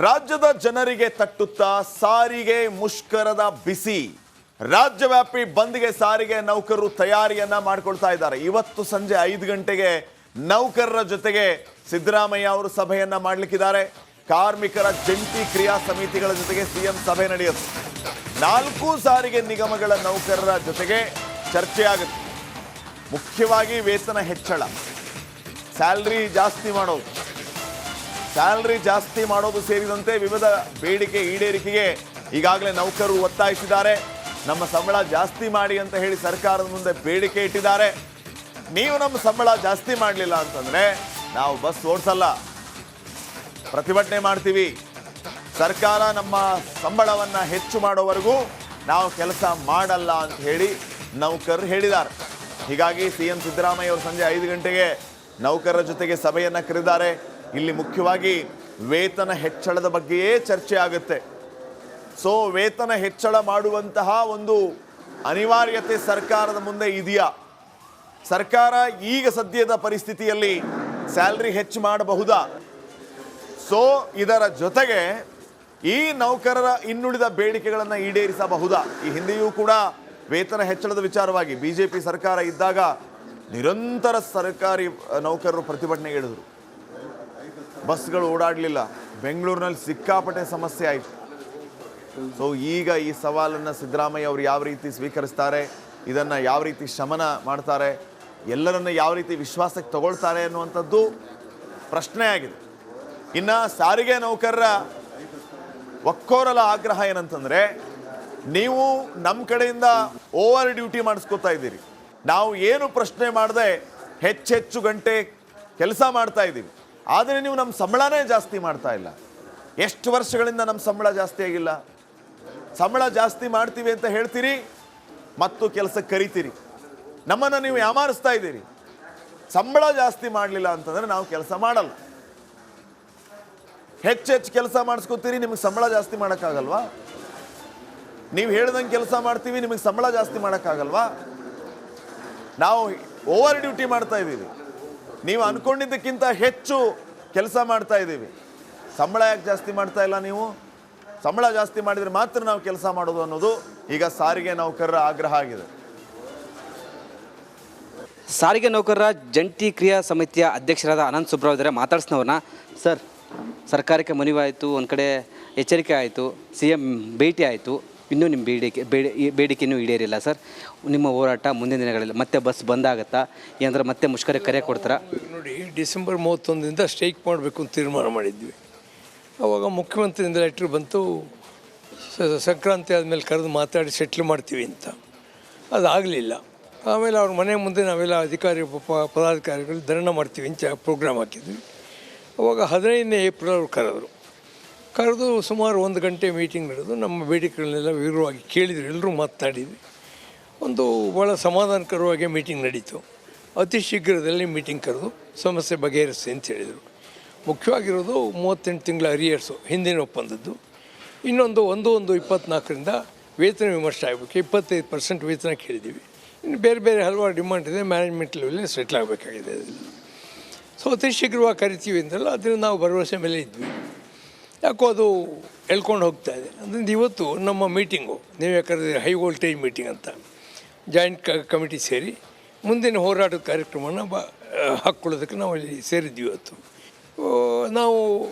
ರಾಜ್ಯದ ಜನರಿಗೆ ತಟ್ಟುತ್ತಾ ಸಾರಿಗೆ ಮುಷ್ಕರದ ಬಿಸಿ. ರಾಜ್ಯವ್ಯಾಪಿ ಬಂದ್ಗೆ ಸಾರಿಗೆ ನೌಕರರು ತಯಾರಿಯನ್ನ ಮಾಡಿಕೊಳ್ತಾ ಇದ್ದಾರೆ. ಇವತ್ತು ಸಂಜೆ 5 ಗಂಟೆಗೆ ನೌಕರರ ಜೊತೆಗೆ ಸಿದ್ದರಾಮಯ್ಯ ಅವರು ಸಭೆಯನ್ನ ಮಾಡಲಿಕ್ಕಿದ್ದಾರೆ. ಕಾರ್ಮಿಕರ ಜಂಟಿ ಕ್ರಿಯಾ ಸಮಿತಿಗಳ ಜೊತೆಗೆ ಸಿಎಂ ಸಭೆ ನಡೆಯುತ್ತೆ. 4 ಸಾರಿಗೆ ನಿಗಮಗಳ ನೌಕರರ ಜೊತೆಗೆ ಚರ್ಚೆ ಆಗುತ್ತೆ. ಮುಖ್ಯವಾಗಿ ವೇತನ ಹೆಚ್ಚಳ, ಸ್ಯಾಲರಿ ಜಾಸ್ತಿ ಮಾಡೋದು ಸೇರಿದಂತೆ ವಿವಿಧ ಬೇಡಿಕೆ ಈಡೇರಿಕೆಗೆ ಈಗಾಗಲೇ ನೌಕರರು ಒತ್ತಾಯಿಸಿದ್ದಾರೆ. ನಮ್ಮ ಸಂಬಳ ಜಾಸ್ತಿ ಮಾಡಿ ಅಂತ ಹೇಳಿ ಸರ್ಕಾರದ ಮುಂದೆ ಬೇಡಿಕೆ ಇಟ್ಟಿದ್ದಾರೆ. ನೀವು ನಮ್ಮ ಸಂಬಳ ಜಾಸ್ತಿ ಮಾಡಲಿಲ್ಲ ಅಂತಂದ್ರೆ ನಾವು ಬಸ್ ಓಡಿಸಲ್ಲ, ಪ್ರತಿಭಟನೆ ಮಾಡ್ತೀವಿ. ಸರ್ಕಾರ ನಮ್ಮ ಸಂಬಳವನ್ನು ಹೆಚ್ಚು ಮಾಡೋವರೆಗೂ ನಾವು ಕೆಲಸ ಮಾಡಲ್ಲ ಅಂತ ಹೇಳಿ ನೌಕರರು ಹೇಳಿದ್ದಾರೆ. ಹೀಗಾಗಿ ಸಿಎಂ ಸಿದ್ದರಾಮಯ್ಯ ಅವರು ಸಂಜೆ 5 ಗಂಟೆಗೆ ನೌಕರರ ಜೊತೆಗೆ ಸಭೆಯನ್ನು ಕರೆದಿದ್ದಾರೆ. ಇಲ್ಲಿ ಮುಖ್ಯವಾಗಿ ವೇತನ ಹೆಚ್ಚಳದ ಬಗ್ಗೆಯೇ ಚರ್ಚೆ ಆಗುತ್ತೆ. ಸೊ ವೇತನ ಹೆಚ್ಚಳ ಮಾಡುವಂತಹ ಒಂದು ಅನಿವಾರ್ಯತೆ ಸರ್ಕಾರದ ಮುಂದೆ ಇದೆಯಾ? ಸರ್ಕಾರ ಈಗ ಸದ್ಯದ ಪರಿಸ್ಥಿತಿಯಲ್ಲಿ ಸ್ಯಾಲರಿ ಹೆಚ್ಚು ಮಾಡಬಹುದಾ? ಸೊ ಇದರ ಜೊತೆಗೆ ಈ ನೌಕರರ ಇನ್ನುಳಿದ ಬೇಡಿಕೆಗಳನ್ನು ಈಡೇರಿಸಬಹುದಾ? ಈ ಹಿಂದೆಯೂ ಕೂಡ ವೇತನ ಹೆಚ್ಚಳದ ವಿಚಾರವಾಗಿ ಬಿಜೆಪಿ ಸರ್ಕಾರ ಇದ್ದಾಗ ನಿರಂತರ ಸರ್ಕಾರಿ ನೌಕರರು ಪ್ರತಿಭಟನೆಗೆ ಇಳಿದ್ರು. ಬಸ್ಗಳು ಓಡಾಡಲಿಲ್ಲ. ಬೆಂಗಳೂರಿನಲ್ಲಿ ಸಿಕ್ಕಾಪಟ್ಟೆ ಸಮಸ್ಯೆ ಆಯಿತು. ಸೊ ಈಗ ಈ ಸವಾಲನ್ನು ಸಿದ್ದರಾಮಯ್ಯ ಅವರು ಯಾವ ರೀತಿ ಸ್ವೀಕರಿಸ್ತಾರೆ, ಇದನ್ನು ಯಾವ ರೀತಿ ಶಮನ ಮಾಡ್ತಾರೆ, ಎಲ್ಲರನ್ನ ಯಾವ ರೀತಿ ವಿಶ್ವಾಸಕ್ಕೆ ತಗೊಳ್ತಾರೆ ಅನ್ನುವಂಥದ್ದು ಪ್ರಶ್ನೆ ಆಗಿದೆ. ಇನ್ನು ಸಾರಿಗೆ ನೌಕರರ ಒಕ್ಕೋರಲ ಆಗ್ರಹ ಏನಂತಂದರೆ, ನೀವು ನಮ್ಮ ಕಡೆಯಿಂದ ಓವರ್ ಡ್ಯೂಟಿ ಮಾಡಿಸ್ಕೋತಾ ಇದ್ದೀರಿ, ನಾವು ಏನು ಪ್ರಶ್ನೆ ಮಾಡದೆ ಹೆಚ್ಚೆಚ್ಚು ಗಂಟೆ ಕೆಲಸ ಮಾಡ್ತಾ ಇದ್ದೀವಿ, ಆದರೆ ನೀವು ನಮ್ಮ ಸಂಬಳನೇ ಜಾಸ್ತಿ ಮಾಡ್ತಾ ಇಲ್ಲ. ಎಷ್ಟು ವರ್ಷಗಳಿಂದ ನಮ್ಮ ಸಂಬಳ ಜಾಸ್ತಿ ಆಗಿಲ್ಲ? ಸಂಬಳ ಜಾಸ್ತಿ ಮಾಡ್ತೀವಿ ಅಂತ ಹೇಳ್ತೀರಿ ಮತ್ತು ಕೆಲಸಕ್ಕೆ ಕರಿತೀರಿ. ನಮ್ಮನ್ನು ನೀವು ಯಾಮಾರಿಸ್ತಾ ಇದ್ದೀರಿ. ಸಂಬಳ ಜಾಸ್ತಿ ಮಾಡಲಿಲ್ಲ ಅಂತಂದರೆ ನಾವು ಕೆಲಸ ಮಾಡಲ್ಲ. ಹೆಚ್ಚೆಚ್ಚು ಕೆಲಸ ಮಾಡಿಸ್ಕೊತೀರಿ, ನಿಮಗೆ ಸಂಬಳ ಜಾಸ್ತಿ ಮಾಡೋಕ್ಕಾಗಲ್ವಾ? ನೀವು ಹೇಳ್ದಂಗೆ ಕೆಲಸ ಮಾಡ್ತೀವಿ, ನಿಮಗೆ ಸಂಬಳ ಜಾಸ್ತಿ ಮಾಡೋಕ್ಕಾಗಲ್ವಾ? ನಾವು ಓವರ್ ಡ್ಯೂಟಿ ಮಾಡ್ತಾ ಇದ್ದೀವಿ, ನೀವು ಅಂದ್ಕೊಂಡಿದ್ದಕ್ಕಿಂತ ಹೆಚ್ಚು ಕೆಲಸ ಮಾಡ್ತಾ ಇದ್ದೀವಿ, ಸಂಬಳ ಯಾಕೆ ಜಾಸ್ತಿ ಮಾಡ್ತಾ ಇಲ್ಲ? ನೀವು ಸಂಬಳ ಜಾಸ್ತಿ ಮಾಡಿದರೆ ಮಾತ್ರ ನಾವು ಕೆಲಸ ಮಾಡೋದು ಅನ್ನೋದು ಈಗ ಸಾರಿಗೆ ನೌಕರರ ಆಗ್ರಹ ಆಗಿದೆ. ಸಾರಿಗೆ ನೌಕರರ ಜಂಟಿ ಕ್ರಿಯಾ ಸಮಿತಿಯ ಅಧ್ಯಕ್ಷರಾದ ಅನಂತ್ ಸುಬ್ರಾವ್ ಇದ್ದಾರೆ. ಮಾತಾಡ್ಸ್ನವ್ರನ್ನ. ಸರ್, ಸರ್ಕಾರಕ್ಕೆ ಮನವಿಯಾಯಿತು, ಒಂದು ಕಡೆ ಎಚ್ಚರಿಕೆ ಆಯಿತು, CM ಭೇಟಿ ಆಯಿತು, ಇನ್ನೂ ನಿಮ್ಮ ಬೇಡಿಕೆಯೂ ಈಡೇರಿಲ್ಲ. ಸರ್, ನಿಮ್ಮ ಹೋರಾಟ ಮುಂದಿನ ದಿನಗಳಲ್ಲಿ ಮತ್ತೆ ಬಸ್ ಬಂದಾಗತ್ತಾ? ಏನಂದ್ರೆ ಮತ್ತೆ ಮುಷ್ಕರ ಕರೆ ಕೊಡ್ತಾರಾ? ನೋಡಿ, ಡಿಸೆಂಬರ್ 31ರಿಂದ ಸ್ಟ್ರೈಕ್ ಮಾಡಬೇಕು ಅಂತ ತೀರ್ಮಾನ ಮಾಡಿದ್ವಿ. ಆವಾಗ ಮುಖ್ಯಮಂತ್ರಿಯಿಂದ ಲೆಟ್ರ್ ಬಂತು, ಸಂಕ್ರಾಂತಿ ಆದಮೇಲೆ ಕರೆದು ಮಾತಾಡಿ ಸೆಟ್ಲ್ ಮಾಡ್ತೀವಿ ಅಂತ. ಅದಾಗಲಿಲ್ಲ. ಆಮೇಲೆ ಅವ್ರ ಮನೆ ಮುಂದೆ ನಾವೆಲ್ಲ ಪದಾಧಿಕಾರಿಗಳು ಧರಣ ಮಾಡ್ತೀವಿ ಅಂತ ಪ್ರೋಗ್ರಾಮ್ ಹಾಕಿದ್ವಿ. ಅವಾಗ 15ನೇ ಏಪ್ರಿಲ್ ಅವ್ರು ಕರೆದು ಸುಮಾರು 1 ಗಂಟೆ ಮೀಟಿಂಗ್ ನಡೆದು ನಮ್ಮ ಬೇಡಿಕೆಗಳನ್ನೆಲ್ಲ ವಿವರವಾಗಿ ಕೇಳಿದ್ರು. ಎಲ್ಲರೂ ಮಾತನಾಡಿದ್ವಿ. ಒಂದು ಭಾಳ ಸಮಾಧಾನಕರವಾಗಿ ಮೀಟಿಂಗ್ ನಡೀತು. ಅತಿ ಶೀಘ್ರದಲ್ಲಿ ಮೀಟಿಂಗ್ ಕರೆದು ಸಮಸ್ಯೆ ಬಗೆಹರಿಸಿ ಅಂತ ಹೇಳಿದರು. ಮುಖ್ಯವಾಗಿರೋದು 38 ತಿಂಗಳ ಅರಿಯರ್ಸು ಹಿಂದಿನ ಒಪ್ಪಂದದ್ದು. ಇನ್ನೊಂದು 1/1/24ರಿಂದ ವೇತನ ವಿಮರ್ಶೆ ಆಗಬೇಕು. 25% ವೇತನ ಕೇಳಿದ್ದೀವಿ. ಇನ್ನು ಬೇರೆ ಬೇರೆ ಹಲವಾರು ಡಿಮಾಂಡ್ ಇದೆ. ಮ್ಯಾನೇಜ್ಮೆಂಟ್ ಲೆವೆಲಲ್ಲಿ ಸೆಟ್ಲ್ ಆಗಬೇಕಾಗಿದೆ ಅದೆಲ್ಲ. ಸೊ ಅತಿ ಶೀಘ್ರವಾಗಿ ಕರಿತೀವಿ ಅಂತೆಲ್ಲ ಅದರಿಂದ ನಾವು ಭರವಸೆ ಮೇಲೆ ಇದ್ವಿ. ಯಾಕೋ ಅದು ಎಳ್ಕೊಂಡು ಹೋಗ್ತಾ ಇದೆ. ಅದರಿಂದ ಇವತ್ತು ನಮ್ಮ ಮೀಟಿಂಗು, ನೀವೇ ಕರೆದಿರಿ ಹೈ ವೋಲ್ಟೇಜ್ ಮೀಟಿಂಗ್ ಅಂತ, ಜಾಯಿಂಟ್ ಕಮಿಟಿ ಸೇರಿ ಮುಂದಿನ ಹೋರಾಟದ ಕಾರ್ಯಕ್ರಮವನ್ನು ಹಾಕ್ಕೊಳ್ಳೋದಕ್ಕೆ ನಾವು ಅಲ್ಲಿ ಸೇರಿದ್ವಿ. ಇವತ್ತು ನಾವು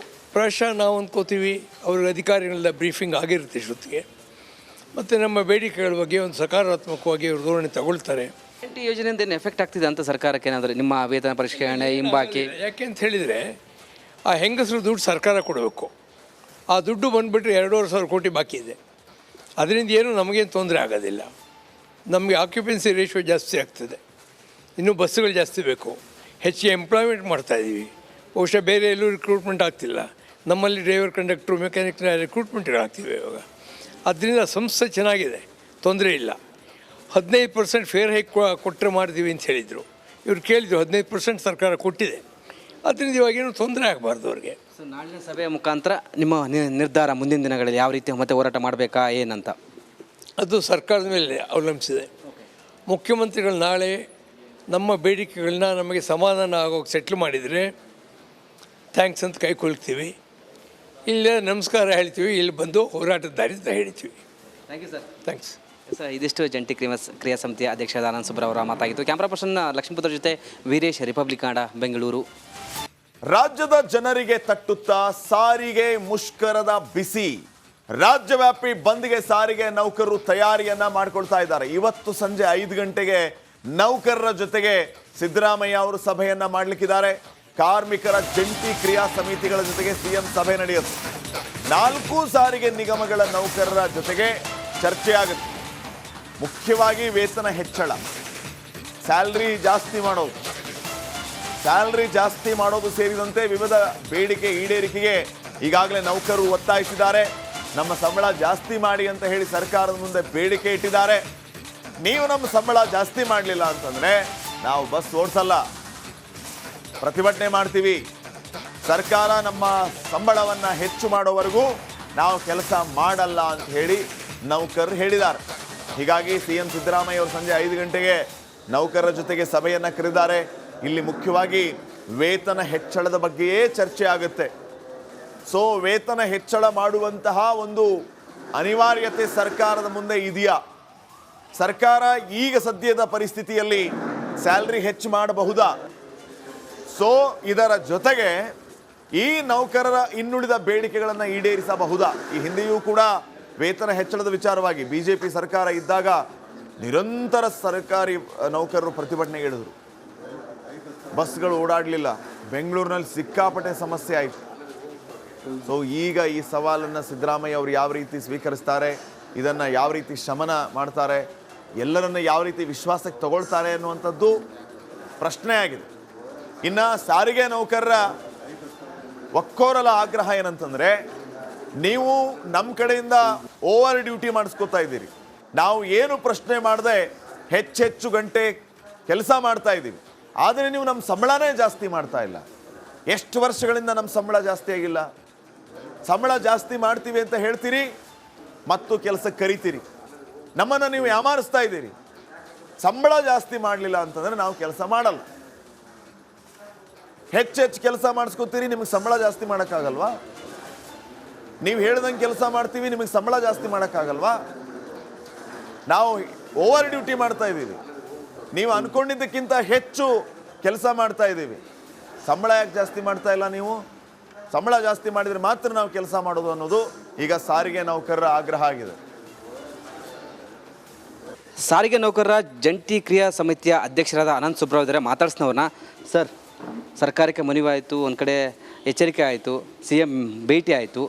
ಪ್ರಾಯಶಃ ನಾವು ಅಂದ್ಕೋತೀವಿ ಅವ್ರಿಗೆ ಅಧಿಕಾರಿಗಳಿಂದ ಬ್ರೀಫಿಂಗ್ ಆಗಿರುತ್ತೆ ಜೊತೆಗೆ, ಮತ್ತು ನಮ್ಮ ಬೇಡಿಕೆಗಳ ಬಗ್ಗೆ ಒಂದು ಸಕಾರಾತ್ಮಕವಾಗಿ ಅವರು ಧೋರಣೆ ತಗೊಳ್ತಾರೆ. ಯೋಜನೆಯಿಂದ ಏನು ಎಫೆಕ್ಟ್ ಆಗ್ತಿದೆ ಅಂತ ಸರ್ಕಾರಕ್ಕೆ ಏನಾದರೂ ನಿಮ್ಮ ವೇತನ ಪರಿಷ್ಕರಣೆ ಹಿಂಬಾಕಿ? ಯಾಕೆ ಅಂತ ಹೇಳಿದರೆ, ಆ ಹೆಂಗಸರು ದುಡ್ಡು ಸರ್ಕಾರ ಕೊಡಬೇಕು. ಆ ದುಡ್ಡು ಬಂದುಬಿಟ್ರೆ 2,500 ಕೋಟಿ ಬಾಕಿ ಇದೆ. ಅದರಿಂದ ಏನು ನಮಗೇನು ತೊಂದರೆ ಆಗೋದಿಲ್ಲ. ನಮಗೆ ಆಕ್ಯುಪೆನ್ಸಿ ರೇಷಿಯೋ ಜಾಸ್ತಿ ಆಗ್ತದೆ. ಇನ್ನೂ ಬಸ್ಸುಗಳು ಜಾಸ್ತಿ ಬೇಕು. ಹೆಚ್ಚು ಎಂಪ್ಲಾಯ್ಮೆಂಟ್ ಮಾಡ್ತಾಯಿದ್ದೀವಿ. ಬಹುಶಃ ಬೇರೆ ಎಲ್ಲೂ ರಿಕ್ರೂಟ್ಮೆಂಟ್ ಆಗ್ತಿಲ್ಲ. ನಮ್ಮಲ್ಲಿ ಡ್ರೈವರ್, ಕಂಡಕ್ಟ್ರು, ಮೆಕ್ಯಾನಿಕ್ ರಿಕ್ರೂಟ್ಮೆಂಟ್ಗಳಾಗ್ತಿವೆ ಇವಾಗ. ಅದರಿಂದ ಸಂಸ್ಥೆ ಚೆನ್ನಾಗಿದೆ, ತೊಂದರೆ ಇಲ್ಲ. 15% ಫೇರ್ ಹೈಕ್ ಕೊಟ್ಟರೆ ಮಾಡ್ತೀವಿ ಅಂತ ಹೇಳಿದರು. ಇವ್ರು ಕೇಳಿದ್ರು 15% ಸರ್ಕಾರ ಕೊಟ್ಟಿದೆ. ಅದರಿಂದ ಇವಾಗೇನು ತೊಂದರೆ ಆಗಬಾರ್ದು ಅವ್ರಿಗೆ. ಸೊ ನಾಳಿನ ಸಭೆಯ ಮುಖಾಂತರ ನಿಮ್ಮ ನಿರ್ಧಾರ ಮುಂದಿನ ದಿನಗಳಲ್ಲಿ ಯಾವ ರೀತಿ ಮತ್ತೆ ಹೋರಾಟ ಮಾಡಬೇಕಾ ಏನಂತ? ಅದು ಸರ್ಕಾರದ ಮೇಲೆ ಅವಲಂಬಿಸಿದೆ. ಮುಖ್ಯಮಂತ್ರಿಗಳು ನಾಳೆ ನಮ್ಮ ಬೇಡಿಕೆಗಳನ್ನ ನಮಗೆ ಸಮಾಧಾನ ಆಗೋಗಿ ಸೆಟ್ಲ್ ಮಾಡಿದರೆ ಥ್ಯಾಂಕ್ಸ್ ಅಂತ ಕೈಕೊಳ್ತೀವಿ. ಇಲ್ಲೇ ನಮಸ್ಕಾರ ಹೇಳ್ತೀವಿ, ಇಲ್ಲಿ ಬಂದು ಹೋರಾಟದ ದಾರಿ ಹೇಳ್ತೀವಿ. Thank you sir. Thanks. Sir, ಇದಿಷ್ಟು ಜಂಟಿ ಕ್ರಿಯಾ ಸಮಿತಿಯ ಅಧ್ಯಕ್ಷರಾದ ಆನಂದ್ ಸುಬ್ರ ಅವರ ಮಾತಾಗಿತ್ತು. ಕ್ಯಾಮ್ರಾ ಪರ್ಸನ್ ಲಕ್ಷ್ಮೀಪುತ್ರ ಜೊತೆ ವೀರೇಶ್, ರಿಪಬ್ಲಿಕ್ ಕನ್ನಡ, ಬೆಂಗಳೂರು. ರಾಜ್ಯದ ಜನರಿಗೆ ತಟ್ಟುತ್ತಾ ಸಾರಿಗೆ ಮುಷ್ಕರದ ಬಿಸಿ. ರಾಜ್ಯವ್ಯಾಪಿ ಬಂದ್ಗೆ ಸಾರಿಗೆ ನೌಕರರು ತಯಾರಿಯನ್ನ ಮಾಡಿಕೊಳ್ತಾ ಇದ್ದಾರೆ. ಇವತ್ತು ಸಂಜೆ 5 ಗಂಟೆಗೆ ನೌಕರರ ಜೊತೆಗೆ ಸಿದ್ದರಾಮಯ್ಯ ಅವರು ಸಭೆಯನ್ನ ಮಾಡಲಿಕ್ಕಿದ್ದಾರೆ. ಕಾರ್ಮಿಕರ ಜಂಟಿ ಕ್ರಿಯಾ ಸಮಿತಿಗಳ ಜೊತೆಗೆ ಸಿಎಂ ಸಭೆ ನಡೆಯುತ್ತೆ. 4 ಸಾರಿಗೆ ನಿಗಮಗಳ ನೌಕರರ ಜೊತೆಗೆ ಚರ್ಚೆ ಆಗುತ್ತೆ. ಮುಖ್ಯವಾಗಿ ವೇತನ ಹೆಚ್ಚಳ, ಸ್ಯಾಲ್ರಿ ಜಾಸ್ತಿ ಮಾಡೋದು ಸೇರಿದಂತೆ ವಿವಿಧ ಬೇಡಿಕೆ ಈಡೇರಿಕೆಗೆ ಈಗಾಗಲೇ ನೌಕರರು ಒತ್ತಾಯಿಸಿದ್ದಾರೆ. ನಮ್ಮ ಸಂಬಳ ಜಾಸ್ತಿ ಮಾಡಿ ಅಂತ ಹೇಳಿ ಸರ್ಕಾರದ ಮುಂದೆ ಬೇಡಿಕೆ ಇಟ್ಟಿದ್ದಾರೆ. ನೀವು ನಮ್ಮ ಸಂಬಳ ಜಾಸ್ತಿ ಮಾಡಲಿಲ್ಲ ಅಂತಂದ್ರೆ ನಾವು ಬಸ್ ಓಡಿಸಲ್ಲ, ಪ್ರತಿಭಟನೆ ಮಾಡ್ತೀವಿ. ಸರ್ಕಾರ ನಮ್ಮ ಸಂಬಳವನ್ನು ಹೆಚ್ಚು ಮಾಡೋವರೆಗೂ ನಾವು ಕೆಲಸ ಮಾಡಲ್ಲ ಅಂತ ಹೇಳಿ ನೌಕರರು ಹೇಳಿದ್ದಾರೆ. ಹೀಗಾಗಿ ಸಿಎಂ ಸಿದ್ದರಾಮಯ್ಯ ಅವರು ಸಂಜೆ 5 ಗಂಟೆಗೆ ನೌಕರರ ಜೊತೆಗೆ ಸಭೆಯನ್ನು ಕರೆದಿದ್ದಾರೆ. ಇಲ್ಲಿ ಮುಖ್ಯವಾಗಿ ವೇತನ ಹೆಚ್ಚಳದ ಬಗ್ಗೆಯೇ ಚರ್ಚೆ ಆಗುತ್ತೆ. ಸೊ ವೇತನ ಹೆಚ್ಚಳ ಮಾಡುವಂತಹ ಒಂದು ಅನಿವಾರ್ಯತೆ ಸರ್ಕಾರದ ಮುಂದೆ ಇದೆಯಾ? ಸರ್ಕಾರ ಈಗ ಸದ್ಯದ ಪರಿಸ್ಥಿತಿಯಲ್ಲಿ ಸ್ಯಾಲ್ರಿ ಹೆಚ್ಚು ಮಾಡಬಹುದಾ? ಸೊ ಇದರ ಜೊತೆಗೆ ಈ ನೌಕರರ ಇನ್ನುಳಿದ ಬೇಡಿಕೆಗಳನ್ನು ಈಡೇರಿಸಬಹುದಾ? ಈ ಹಿಂದೆಯೂ ಕೂಡ ವೇತನ ಹೆಚ್ಚಳದ ವಿಚಾರವಾಗಿ ಬಿಜೆಪಿ ಸರ್ಕಾರ ಇದ್ದಾಗ ನಿರಂತರ ಸರ್ಕಾರಿ ನೌಕರರು ಪ್ರತಿಭಟನೆಗೆ ಇಳಿದ್ರು. ಬಸ್ಗಳು ಓಡಾಡಲಿಲ್ಲ. ಬೆಂಗಳೂರಿನಲ್ಲಿ ಸಿಕ್ಕಾಪಟ್ಟೆ ಸಮಸ್ಯೆ ಆಯಿತು. ಸೊ ಈಗ ಈ ಸವಾಲನ್ನು ಸಿದ್ದರಾಮಯ್ಯ ಅವರು ಯಾವ ರೀತಿ ಸ್ವೀಕರಿಸ್ತಾರೆ, ಇದನ್ನು ಯಾವ ರೀತಿ ಶಮನ ಮಾಡ್ತಾರೆ, ಎಲ್ಲರನ್ನ ಯಾವ ರೀತಿ ವಿಶ್ವಾಸಕ್ಕೆ ತಗೊಳ್ತಾರೆ ಅನ್ನುವಂಥದ್ದು ಪ್ರಶ್ನೆ ಆಗಿದೆ. ಇನ್ನು ಸಾರಿಗೆ ನೌಕರರ ಒಕ್ಕೋರಲ ಆಗ್ರಹ ಏನಂತಂದರೆ, ನೀವು ನಮ್ಮ ಕಡೆಯಿಂದ ಓವರ್ ಡ್ಯೂಟಿ ಮಾಡಿಸ್ಕೋತಾ ಇದ್ದೀರಿ, ನಾವು ಏನು ಪ್ರಶ್ನೆ ಮಾಡದೆ ಹೆಚ್ಚೆಚ್ಚು ಗಂಟೆ ಕೆಲಸ ಮಾಡ್ತಾ ಇದ್ದೀವಿ, ಆದರೆ ನೀವು ನಮ್ಮ ಸಂಬಳನೇ ಜಾಸ್ತಿ ಮಾಡ್ತಾ ಇಲ್ಲ. ಎಷ್ಟು ವರ್ಷಗಳಿಂದ ನಮ್ಮ ಸಂಬಳ ಜಾಸ್ತಿ ಆಗಿಲ್ಲ? ಸಂಬಳ ಜಾಸ್ತಿ ಮಾಡ್ತೀವಿ ಅಂತ ಹೇಳ್ತೀರಿ ಮತ್ತು ಕೆಲಸಕ್ಕೆ ಕರಿತೀರಿ. ನಮ್ಮನ್ನು ನೀವು ಯಾಮಾರಿಸ್ತಾ ಇದ್ದೀರಿ. ಸಂಬಳ ಜಾಸ್ತಿ ಮಾಡಲಿಲ್ಲ ಅಂತಂದರೆ ನಾವು ಕೆಲಸ ಮಾಡಲ್ಲ. ಹೆಚ್ಚೆಚ್ಚು ಕೆಲಸ ಮಾಡಿಸ್ಕೊತೀರಿ, ನಿಮಗೆ ಸಂಬಳ ಜಾಸ್ತಿ ಮಾಡೋಕ್ಕಾಗಲ್ವಾ? ನೀವು ಹೇಳ್ದಂಗೆ ಕೆಲಸ ಮಾಡ್ತೀವಿ, ನಿಮಗೆ ಸಂಬಳ ಜಾಸ್ತಿ ಮಾಡೋಕ್ಕಾಗಲ್ವಾ? ನಾವು ಓವರ್ ಡ್ಯೂಟಿ ಮಾಡ್ತಾ ಇದ್ದೀವಿ, ನೀವು ಅಂದ್ಕೊಂಡಿದ್ದಕ್ಕಿಂತ ಹೆಚ್ಚು ಕೆಲಸ ಮಾಡ್ತಾ ಇದ್ದೀವಿ, ಸಂಬಳ ಯಾಕೆ ಜಾಸ್ತಿ ಮಾಡ್ತಾ ಇಲ್ಲ? ನೀವು ಸಂಬಳ ಜಾಸ್ತಿ ಮಾಡಿದರೆ ಮಾತ್ರ ನಾವು ಕೆಲಸ ಮಾಡೋದು ಅನ್ನೋದು ಈಗ ಸಾರಿಗೆ ನೌಕರರ ಆಗ್ರಹ ಆಗಿದೆ. ಸಾರಿಗೆ ನೌಕರರ ಜಂಟಿ ಕ್ರಿಯಾ ಸಮಿತಿಯ ಅಧ್ಯಕ್ಷರಾದ ಆನಂದ್ ಸುಬ್ರ ಇದ್ದಾರೆ. ಮಾತಾಡ್ಸ್ನವ್ರನ್ನ. ಸರ್, ಸರ್ಕಾರಕ್ಕೆ ಮನವಿ ಆಯಿತು, ಒಂದು ಕಡೆ ಎಚ್ಚರಿಕೆ ಆಯಿತು, CM ಭೇಟಿ ಆಯಿತು,